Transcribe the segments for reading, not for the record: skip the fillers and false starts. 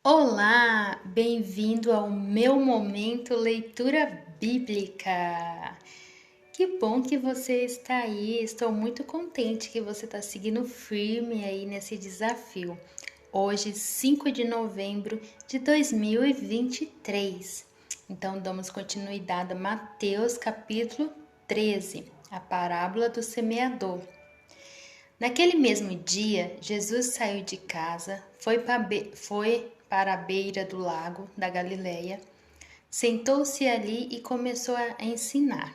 Olá, bem-vindo ao meu momento leitura bíblica. Que bom que você está aí. Estou muito contente que você está seguindo firme aí nesse desafio. Hoje, 5 de novembro de 2023. Então, damos continuidade a Mateus capítulo 13, a parábola do semeador. Naquele mesmo dia, Jesus saiu de casa, foi para a beira do lago da Galileia, sentou-se ali e começou a ensinar.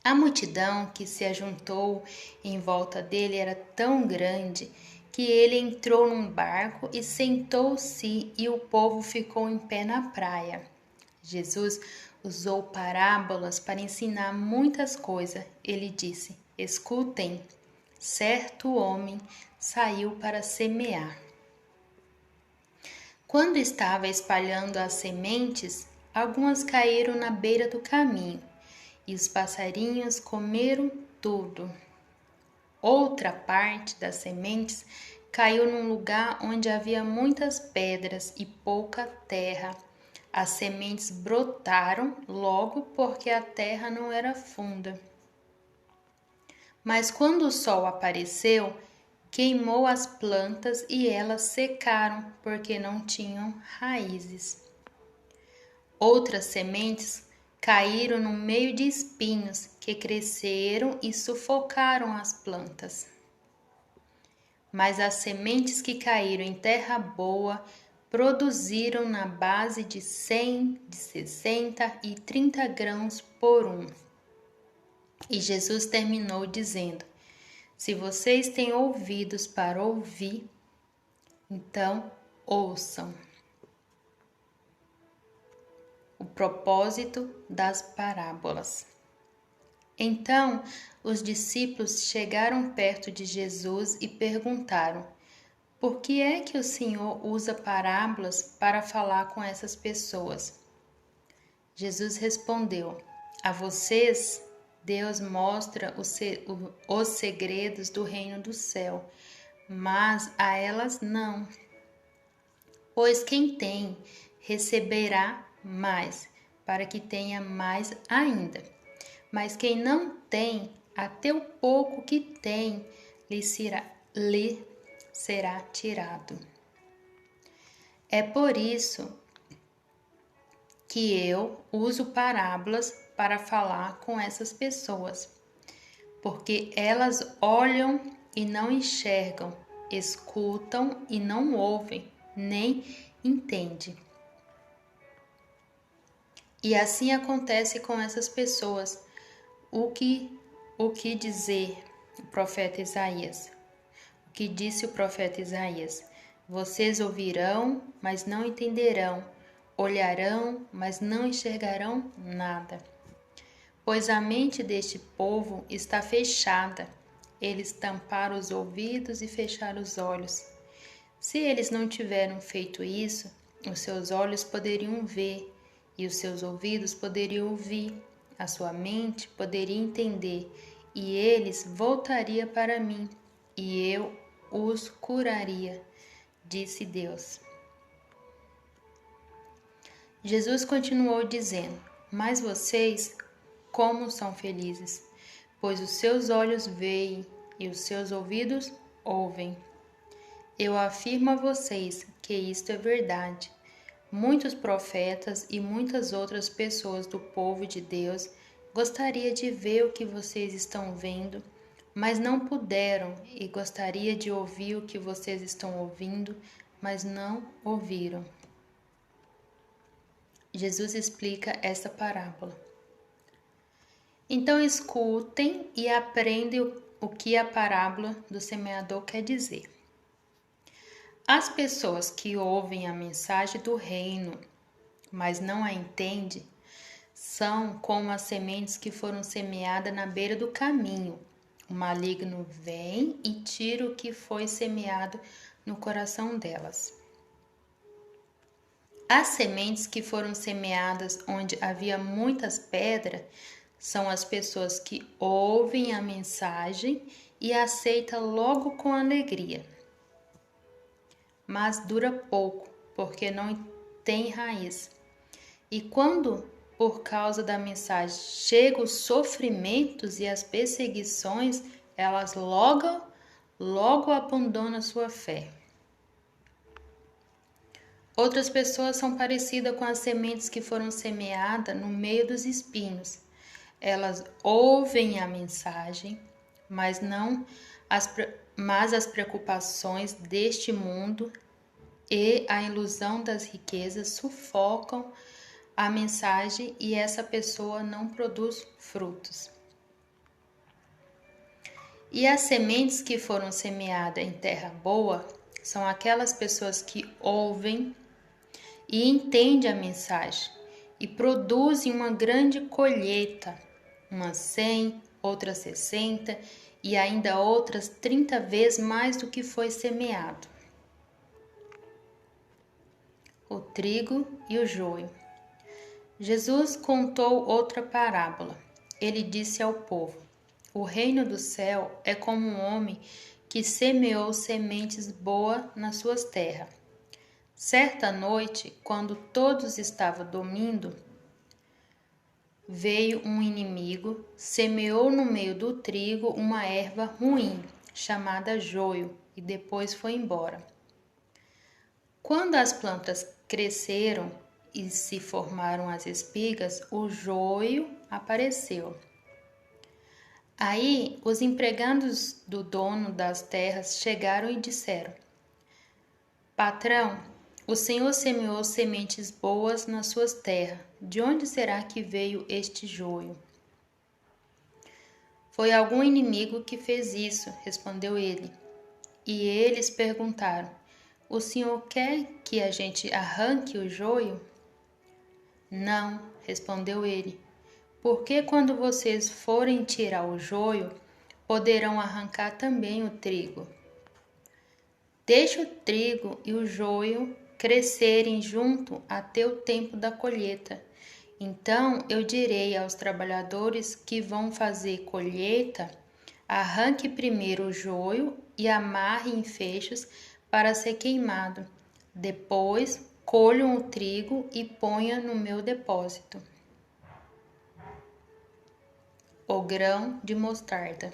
A multidão que se ajuntou em volta dele era tão grande que ele entrou num barco e sentou-se e o povo ficou em pé na praia. Jesus usou parábolas para ensinar muitas coisas. Ele disse: Escutem. Certo homem saiu para semear. Quando estava espalhando as sementes, algumas caíram na beira do caminho, e os passarinhos comeram tudo. Outra parte das sementes caiu num lugar onde havia muitas pedras e pouca terra. As sementes brotaram logo porque a terra não era funda. Mas quando o sol apareceu, queimou as plantas e elas secaram porque não tinham raízes. Outras sementes caíram no meio de espinhos que cresceram e sufocaram as plantas. Mas as sementes que caíram em terra boa produziram na base de 100, de 60 e 30 grãos por um. E Jesus terminou dizendo: Se vocês têm ouvidos para ouvir, então ouçam. O propósito das parábolas. Então, os discípulos chegaram perto de Jesus e perguntaram: Por que é que o Senhor usa parábolas para falar com essas pessoas? Jesus respondeu: A vocês Deus mostra os segredos do reino do céu, mas a elas não. Pois quem tem, receberá mais, para que tenha mais ainda. Mas quem não tem, até o pouco que tem, lhe será tirado. É por isso que eu uso parábolas para falar com essas pessoas, porque elas olham e não enxergam, escutam e não ouvem, nem entendem. E assim acontece com essas pessoas. O que dizer o profeta Isaías? O que disse o profeta Isaías? Vocês ouvirão, mas não entenderão, olharão, mas não enxergarão nada. Pois a mente deste povo está fechada. Eles tamparam os ouvidos e fecharam os olhos. Se eles não tiveram feito isso, os seus olhos poderiam ver e os seus ouvidos poderiam ouvir, a sua mente poderia entender e eles voltariam para mim e eu os curaria, disse Deus. Jesus continuou dizendo: Mas vocês, como são felizes, pois os seus olhos veem e os seus ouvidos ouvem. Eu afirmo a vocês que isto é verdade. Muitos profetas e muitas outras pessoas do povo de Deus gostaria de ver o que vocês estão vendo, mas não puderam, e gostaria de ouvir o que vocês estão ouvindo, mas não ouviram. Jesus explica essa parábola. Então escutem e aprendem o que a parábola do semeador quer dizer. As pessoas que ouvem a mensagem do reino, mas não a entendem, são como as sementes que foram semeadas na beira do caminho. O maligno vem e tira o que foi semeado no coração delas. As sementes que foram semeadas onde havia muitas pedras são as pessoas que ouvem a mensagem e aceitam logo com alegria. mas dura pouco, porque não tem raiz. E quando, por causa da mensagem, chegam os sofrimentos e as perseguições, elas logo abandonam sua fé. Outras pessoas são parecidas com as sementes que foram semeadas no meio dos espinhos. Elas ouvem a mensagem, mas as preocupações deste mundo e a ilusão das riquezas sufocam a mensagem e essa pessoa não produz frutos. E as sementes que foram semeadas em terra boa são aquelas pessoas que ouvem e entendem a mensagem e produzem uma grande colheita, umas 100, outras 60 e ainda outras 30 vezes mais do que foi semeado. O trigo e o joio. Jesus contou outra parábola. Ele disse ao povo: o reino do céu é como um homem que semeou sementes boas nas suas terras. Certa noite, quando todos estavam dormindo, veio um inimigo, semeou no meio do trigo uma erva ruim, chamada joio, e depois foi embora. Quando as plantas cresceram e se formaram as espigas, o joio apareceu. Aí os empregados do dono das terras chegaram e disseram: Patrão, o Senhor semeou sementes boas nas suas terras. De onde será que veio este joio? Foi algum inimigo que fez isso, respondeu ele. E eles perguntaram: o Senhor quer que a gente arranque o joio? Não, respondeu ele, porque quando vocês forem tirar o joio, poderão arrancar também o trigo. Deixe o trigo e o joio crescerem junto até o tempo da colheita. Então eu direi aos trabalhadores que vão fazer colheita: arranque primeiro o joio e amarre em feixes para ser queimado. Depois colham o trigo e ponham no meu depósito. O grão de mostarda.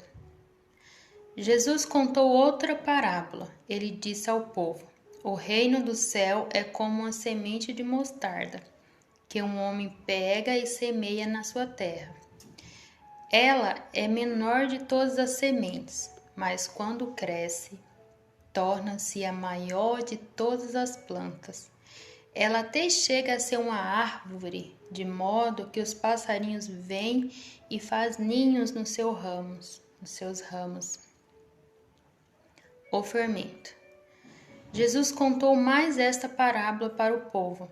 Jesus contou outra parábola. Ele disse ao povo: o reino do céu é como uma semente de mostarda, que um homem pega e semeia na sua terra. Ela é menor de todas as sementes, mas quando cresce, torna-se a maior de todas as plantas. Ela até chega a ser uma árvore, de modo que os passarinhos vêm e fazem ninhos nos seus ramos. O fermento. Jesus contou mais esta parábola para o povo.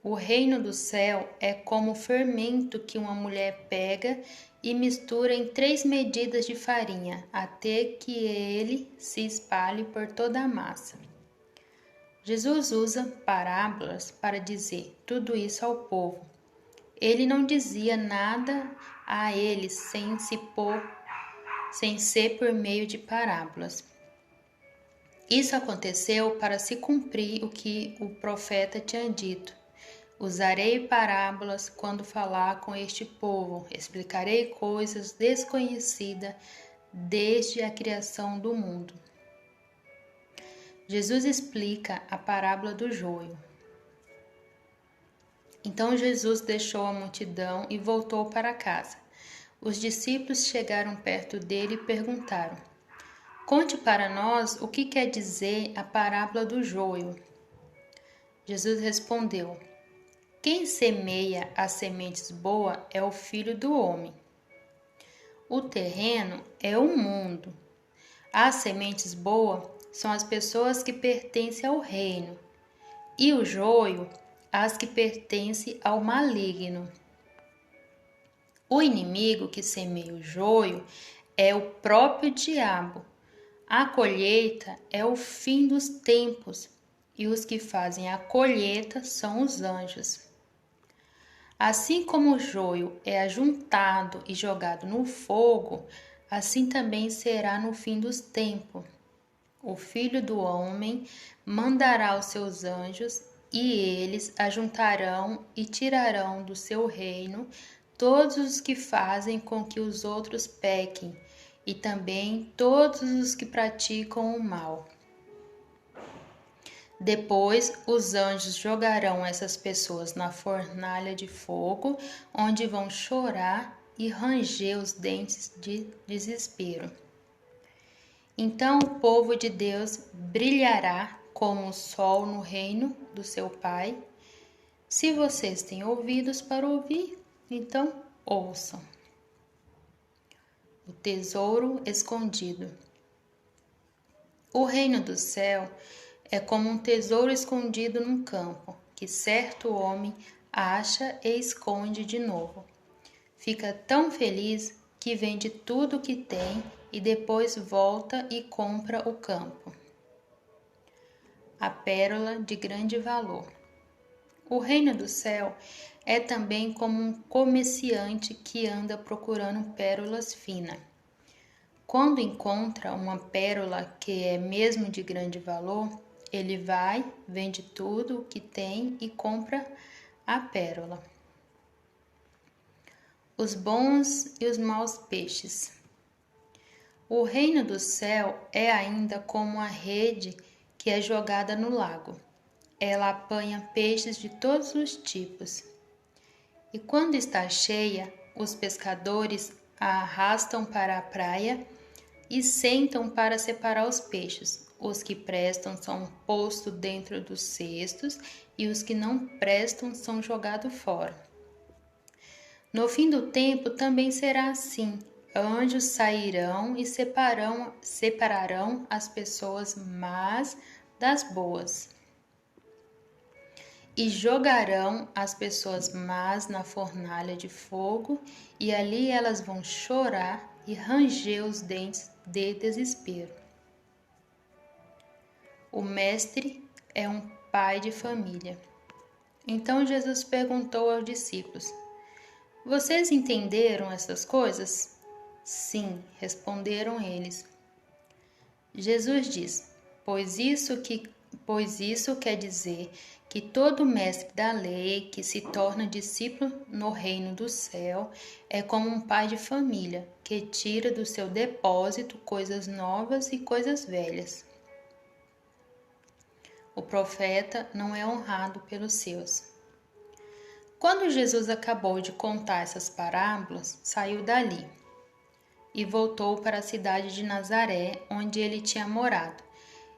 O reino do céu é como o fermento que uma mulher pega e mistura em 3 medidas de farinha, até que ele se espalhe por toda a massa. Jesus usa parábolas para dizer tudo isso ao povo. Ele não dizia nada a eles sem ser por meio de parábolas. Isso aconteceu para se cumprir o que o profeta tinha dito. Usarei parábolas quando falar com este povo, explicarei coisas desconhecidas desde a criação do mundo. Jesus explica a parábola do joio. Então Jesus deixou a multidão e voltou para casa. Os discípulos chegaram perto dele e perguntaram: conte para nós o que quer dizer a parábola do joio. Jesus respondeu: quem semeia as sementes boas é o Filho do Homem. O terreno é o mundo. As sementes boas são as pessoas que pertencem ao reino, e o joio, as que pertencem ao maligno. O inimigo que semeia o joio é o próprio diabo. A colheita é o fim dos tempos, e os que fazem a colheita são os anjos. Assim como o joio é ajuntado e jogado no fogo, assim também será no fim dos tempos. O Filho do Homem mandará os seus anjos, e eles ajuntarão e tirarão do seu reino todos os que fazem com que os outros pequem, e também todos os que praticam o mal. Depois, os anjos jogarão essas pessoas na fornalha de fogo, onde vão chorar e ranger os dentes de desespero. Então o povo de Deus brilhará como o sol no reino do seu Pai. Se vocês têm ouvidos para ouvir, então ouçam. O tesouro escondido. O reino do céu é como um tesouro escondido num campo, que certo homem acha e esconde de novo. Fica tão feliz que vende tudo o que tem e depois volta e compra o campo. A pérola de grande valor. O reino do céu é também como um comerciante que anda procurando pérolas finas. Quando encontra uma pérola que é mesmo de grande valor, ele vai, vende tudo o que tem e compra a pérola. Os bons e os maus peixes. O reino do céu é ainda como a rede que é jogada no lago. Ela apanha peixes de todos os tipos. E quando está cheia, os pescadores a arrastam para a praia e sentam para separar os peixes. Os que prestam são postos dentro dos cestos e os que não prestam são jogados fora. No fim do tempo também será assim. Anjos sairão e separarão as pessoas más das boas. E jogarão as pessoas más na fornalha de fogo, e ali elas vão chorar e ranger os dentes de desespero. O mestre é um pai de família. Então Jesus perguntou aos discípulos: Vocês entenderam essas coisas? Sim, responderam eles. Jesus diz: Pois isso quer dizer que todo mestre da lei que se torna discípulo no reino do céu é como um pai de família que tira do seu depósito coisas novas e coisas velhas. O profeta não é honrado pelos seus. Quando Jesus acabou de contar essas parábolas, saiu dali e voltou para a cidade de Nazaré, onde ele tinha morado.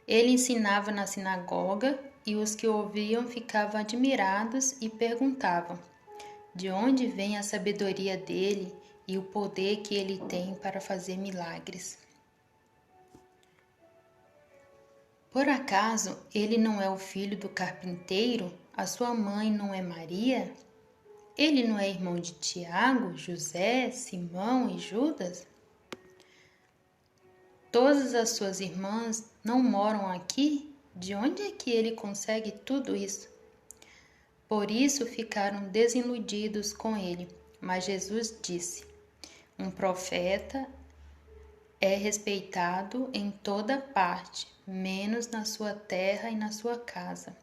Ele ensinava na sinagoga e os que ouviam ficavam admirados e perguntavam: de onde vem a sabedoria dele e o poder que ele tem para fazer milagres? Por acaso ele não é o filho do carpinteiro? A sua mãe não é Maria? Ele não é irmão de Tiago, José, Simão e Judas? Todas as suas irmãs não moram aqui? De onde é que ele consegue tudo isso? Por isso ficaram desiludidos com ele. Mas Jesus disse: um profeta é respeitado em toda parte, menos na sua terra e na sua casa.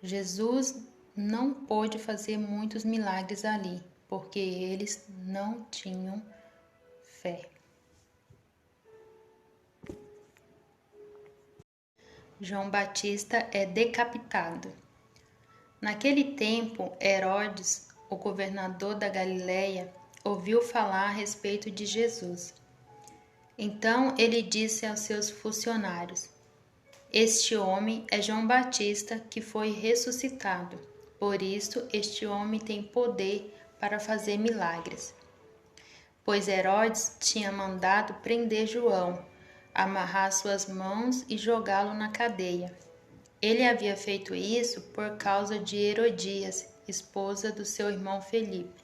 Jesus não pôde fazer muitos milagres ali, porque eles não tinham fé. João Batista é decapitado. Naquele tempo, Herodes, o governador da Galileia, ouviu falar a respeito de Jesus. Então ele disse aos seus funcionários: Este homem é João Batista que foi ressuscitado. Por isso, este homem tem poder para fazer milagres. Pois Herodes tinha mandado prender João, amarrar suas mãos e jogá-lo na cadeia. Ele havia feito isso por causa de Herodias, esposa do seu irmão Felipe.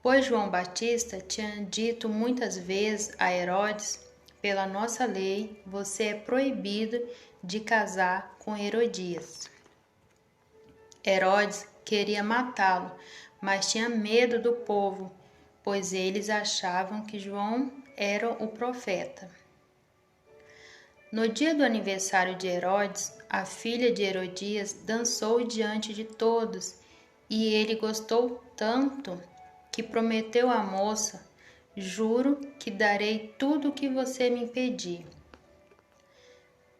Pois João Batista tinha dito muitas vezes a Herodes: pela nossa lei, você é proibido de casar com Herodias. Herodes queria matá-lo, mas tinha medo do povo, pois eles achavam que João era o profeta. No dia do aniversário de Herodes, a filha de Herodias dançou diante de todos, e ele gostou tanto que prometeu à moça: juro que darei tudo o que você me pedir.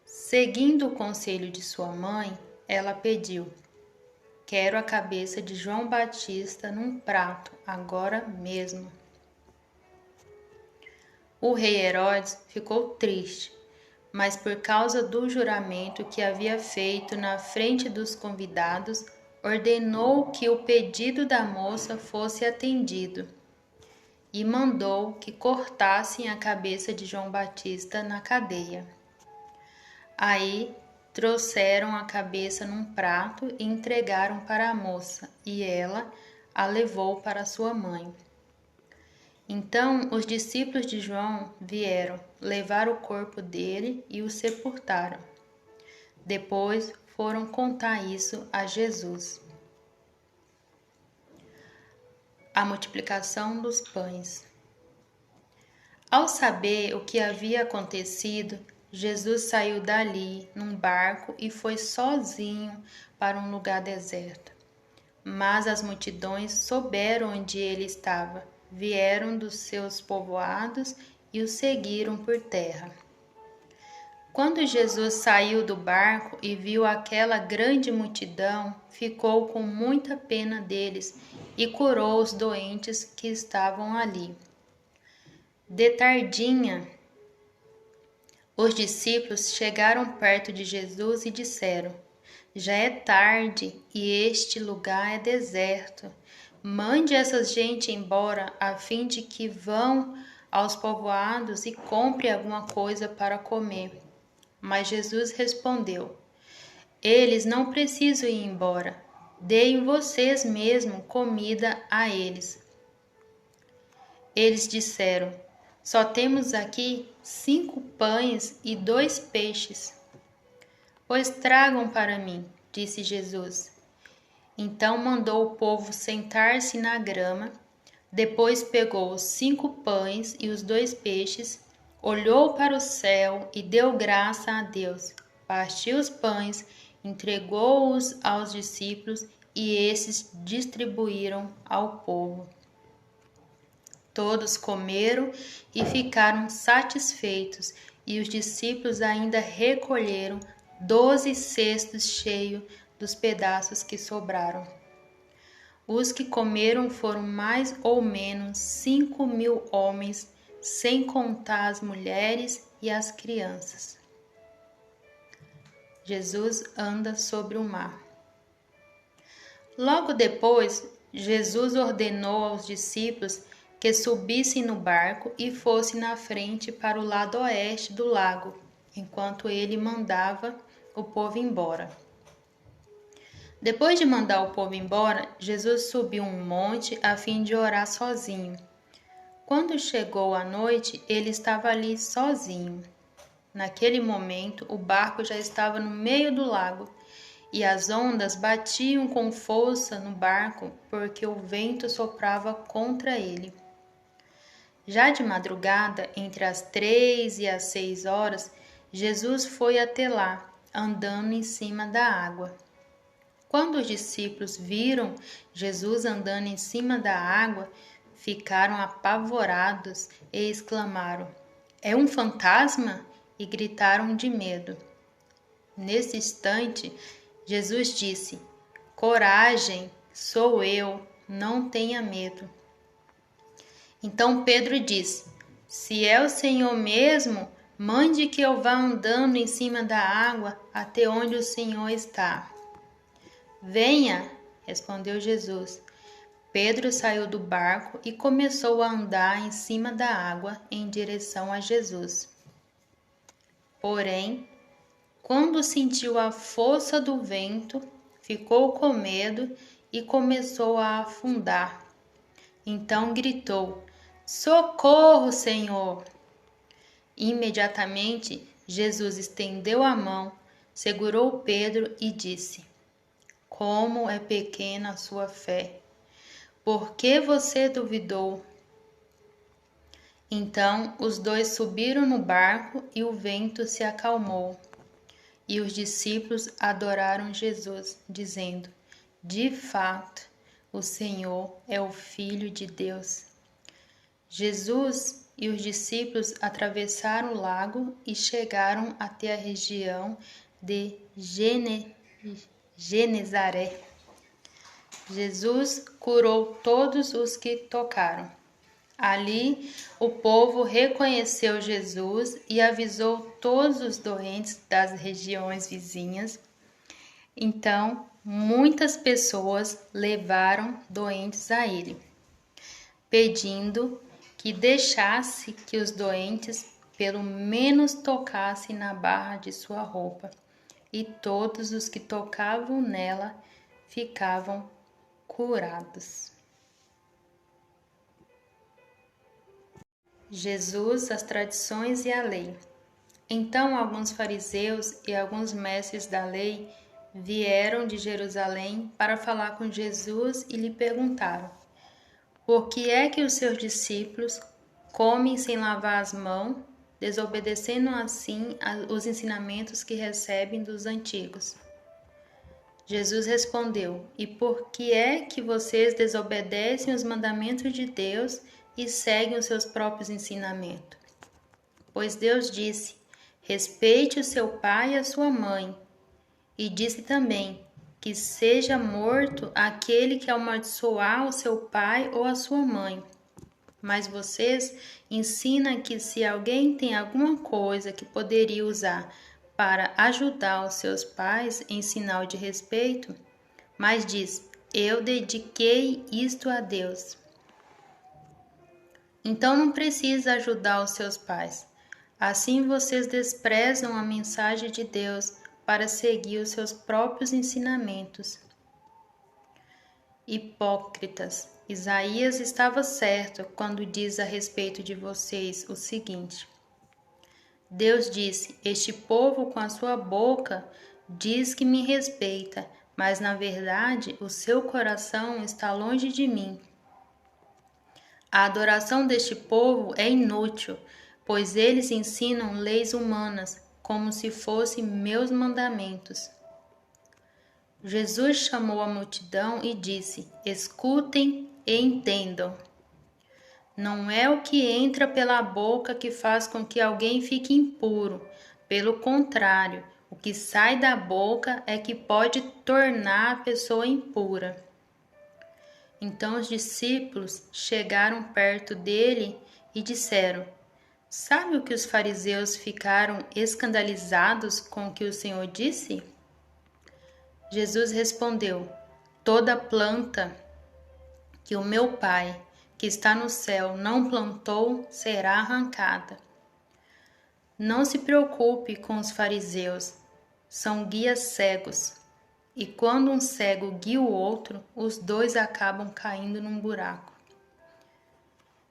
Seguindo o conselho de sua mãe, ela pediu: quero a cabeça de João Batista num prato, agora mesmo. O rei Herodes ficou triste, mas por causa do juramento que havia feito na frente dos convidados, ordenou que o pedido da moça fosse atendido e mandou que cortassem a cabeça de João Batista na cadeia. Aí trouxeram a cabeça num prato e entregaram para a moça, e ela a levou para sua mãe. Então os discípulos de João vieram levar o corpo dele e o sepultaram. Depois foram contar isso a Jesus. A multiplicação dos pães. Ao saber o que havia acontecido, Jesus saiu dali num barco e foi sozinho para um lugar deserto. Mas as multidões souberam onde ele estava, vieram dos seus povoados e o seguiram por terra. Quando Jesus saiu do barco e viu aquela grande multidão, ficou com muita pena deles e curou os doentes que estavam ali. De tardinha, os discípulos chegaram perto de Jesus e disseram: já é tarde e este lugar é deserto. Mande essa gente embora, a fim de que vão aos povoados e compre alguma coisa para comer. Mas Jesus respondeu: eles não precisam ir embora. Deem vocês mesmo comida a eles. Eles disseram: só temos aqui 5 pães e 2 peixes. Pois tragam para mim, disse Jesus. Então mandou o povo sentar-se na grama. Depois pegou os 5 pães e os 2 peixes, olhou para o céu e deu graça a Deus. Partiu os pães, entregou-os aos discípulos e esses distribuíram ao povo. Todos comeram e ficaram satisfeitos, e os discípulos ainda recolheram 12 cestos cheios dos pedaços que sobraram. Os que comeram foram mais ou menos 5.000 homens, sem contar as mulheres e as crianças. Jesus anda sobre o mar. Logo depois, Jesus ordenou aos discípulos que subissem no barco e fossem na frente para o lado oeste do lago, enquanto ele mandava o povo embora. Depois de mandar o povo embora, Jesus subiu um monte a fim de orar sozinho. Quando chegou a noite, ele estava ali sozinho. Naquele momento, o barco já estava no meio do lago e as ondas batiam com força no barco porque o vento soprava contra ele. Já de madrugada, entre as 3 e as 6 horas, Jesus foi até lá, andando em cima da água. Quando os discípulos viram Jesus andando em cima da água, ficaram apavorados e exclamaram: é um fantasma? E gritaram de medo. Nesse instante, Jesus disse: coragem, sou eu, não tenha medo. Então Pedro disse: se é o Senhor mesmo, mande que eu vá andando em cima da água até onde o Senhor está. Venha, respondeu Jesus. Pedro saiu do barco e começou a andar em cima da água em direção a Jesus. Porém, quando sentiu a força do vento, ficou com medo e começou a afundar. Então gritou: socorro, Senhor! Imediatamente, Jesus estendeu a mão, segurou Pedro e disse: como é pequena a sua fé! Por que você duvidou? Então os dois subiram no barco e o vento se acalmou. E os discípulos adoraram Jesus, dizendo: de fato, o Senhor é o Filho de Deus. Jesus e os discípulos atravessaram o lago e chegaram até a região de Genezaré. Jesus curou todos os que tocaram. Ali, o povo reconheceu Jesus e avisou todos os doentes das regiões vizinhas. Então, muitas pessoas levaram doentes a ele, pedindo que deixasse que os doentes pelo menos tocassem na barra de sua roupa, e todos os que tocavam nela ficavam curados. Jesus, as tradições e a lei. Então alguns fariseus e alguns mestres da lei vieram de Jerusalém para falar com Jesus e lhe perguntaram: por que é que os seus discípulos comem sem lavar as mãos, desobedecendo assim os ensinamentos que recebem dos antigos? Jesus respondeu: e por que é que vocês desobedecem os mandamentos de Deus e seguem os seus próprios ensinamentos? Pois Deus disse: respeite o seu pai e a sua mãe. E disse também que seja morto aquele que amaldiçoar o seu pai ou a sua mãe. Mas vocês ensinam que se alguém tem alguma coisa que poderia usar para ajudar os seus pais em sinal de respeito, mas diz: eu dediquei isto a Deus. Então não precisa ajudar os seus pais. Assim vocês desprezam a mensagem de Deus para seguir os seus próprios ensinamentos. Hipócritas, Isaías estava certo quando diz a respeito de vocês o seguinte: Deus disse: este povo com a sua boca diz que me respeita, mas na verdade o seu coração está longe de mim. A adoração deste povo é inútil, pois eles ensinam leis humanas como se fossem meus mandamentos. Jesus chamou a multidão e disse: escutem e entendam. Não é o que entra pela boca que faz com que alguém fique impuro. Pelo contrário, o que sai da boca é que pode tornar a pessoa impura. Então os discípulos chegaram perto dele e disseram: sabe o que os fariseus ficaram escandalizados com o que o Senhor disse? Jesus respondeu: toda planta que o meu Pai, que está no céu, não plantou, será arrancada. Não se preocupe com os fariseus, são guias cegos. E quando um cego guia o outro, os dois acabam caindo num buraco.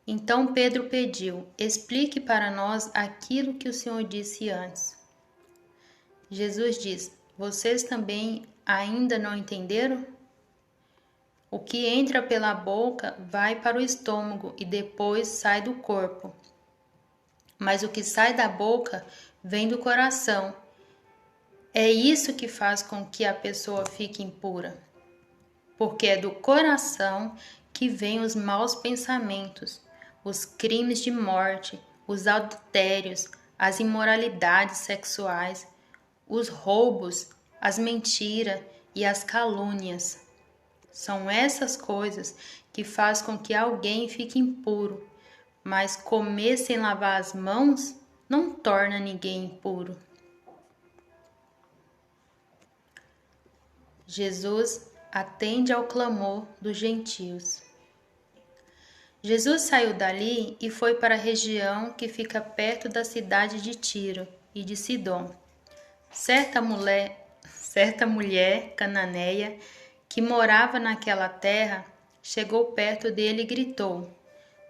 Então Pedro pediu: explique para nós aquilo que o Senhor disse antes. Jesus diz: vocês também ainda não entenderam? O que entra pela boca vai para o estômago e depois sai do corpo. Mas o que sai da boca vem do coração. É isso que faz com que a pessoa fique impura. Porque é do coração que vêm os maus pensamentos, os crimes de morte, os adultérios, as imoralidades sexuais, os roubos, as mentiras e as calúnias. São essas coisas que fazem com que alguém fique impuro, mas comer sem lavar as mãos não torna ninguém impuro. Jesus atende ao clamor dos gentios. Jesus saiu dali e foi para a região que fica perto da cidade de Tiro e de Sidom. Certa mulher cananeia que morava naquela terra chegou perto dele e gritou: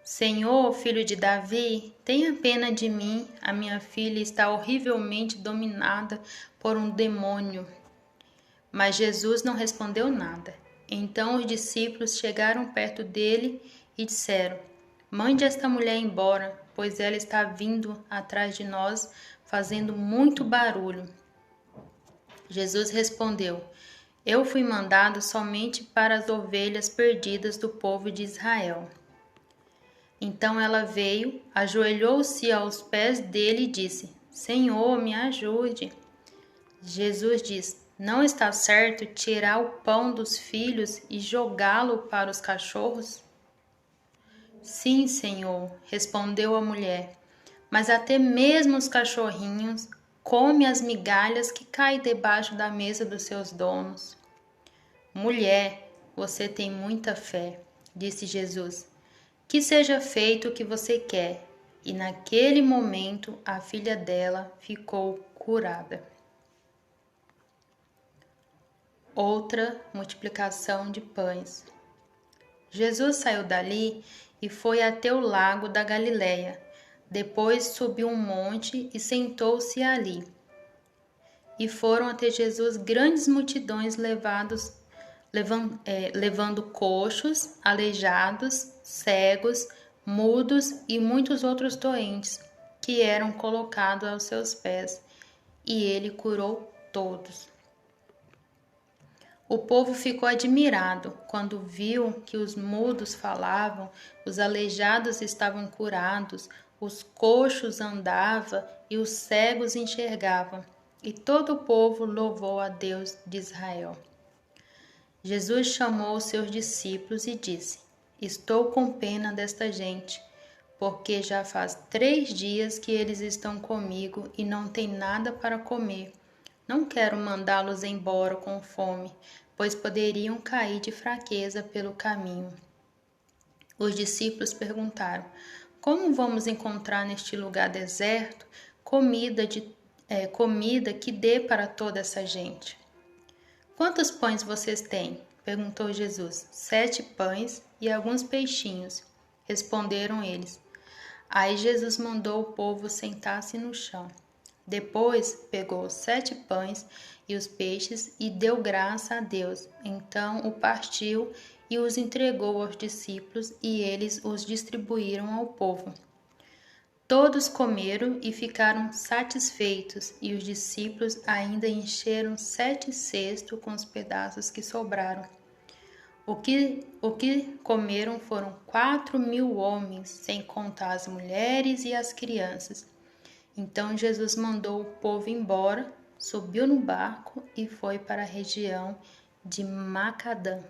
Senhor, filho de Davi, tenha pena de mim, a minha filha está horrivelmente dominada por um demônio. Mas Jesus não respondeu nada. Então os discípulos chegaram perto dele e disseram: mande esta mulher embora, pois ela está vindo atrás de nós, fazendo muito barulho. Jesus respondeu: Eu fui mandado somente para as ovelhas perdidas do povo de Israel. Então ela veio, ajoelhou-se aos pés dele e disse: Senhor, me ajude. Jesus diz: Não está certo tirar o pão dos filhos e jogá-lo para os cachorros? Sim, Senhor, respondeu a mulher, mas até mesmo os cachorrinhos comem as migalhas que caem debaixo da mesa dos seus donos. Mulher, você tem muita fé, disse Jesus. Que seja feito o que você quer. E naquele momento a filha dela ficou curada. Outra multiplicação de pães. Jesus saiu dali e foi até o lago da Galileia. Depois subiu um monte e sentou-se ali. E foram até Jesus grandes multidões levando coxos, aleijados, cegos, mudos e muitos outros doentes, que eram colocados aos seus pés, e ele curou todos. O povo ficou admirado quando viu que os mudos falavam, os aleijados estavam curados, os coxos andavam e os cegos enxergavam, e todo o povo louvou a Deus de Israel. Jesus chamou os seus discípulos e disse: Estou com pena desta gente, porque já faz 3 dias que eles estão comigo e não têm nada para comer. Não quero mandá-los embora com fome, pois poderiam cair de fraqueza pelo caminho. Os discípulos perguntaram: Como vamos encontrar neste lugar deserto comida que dê para toda essa gente? Quantos pães vocês têm? Perguntou Jesus. 7 pães e alguns peixinhos, responderam eles. Aí Jesus mandou o povo sentar-se no chão. Depois pegou os 7 pães e os peixes e deu graça a Deus. Então o partiu e os entregou aos discípulos e eles os distribuíram ao povo. Todos comeram e ficaram satisfeitos, e os discípulos ainda encheram 7 cestos com os pedaços que sobraram. O que comeram foram 4.000 homens, sem contar as mulheres e as crianças. Então Jesus mandou o povo embora, subiu no barco e foi para a região de Macadã.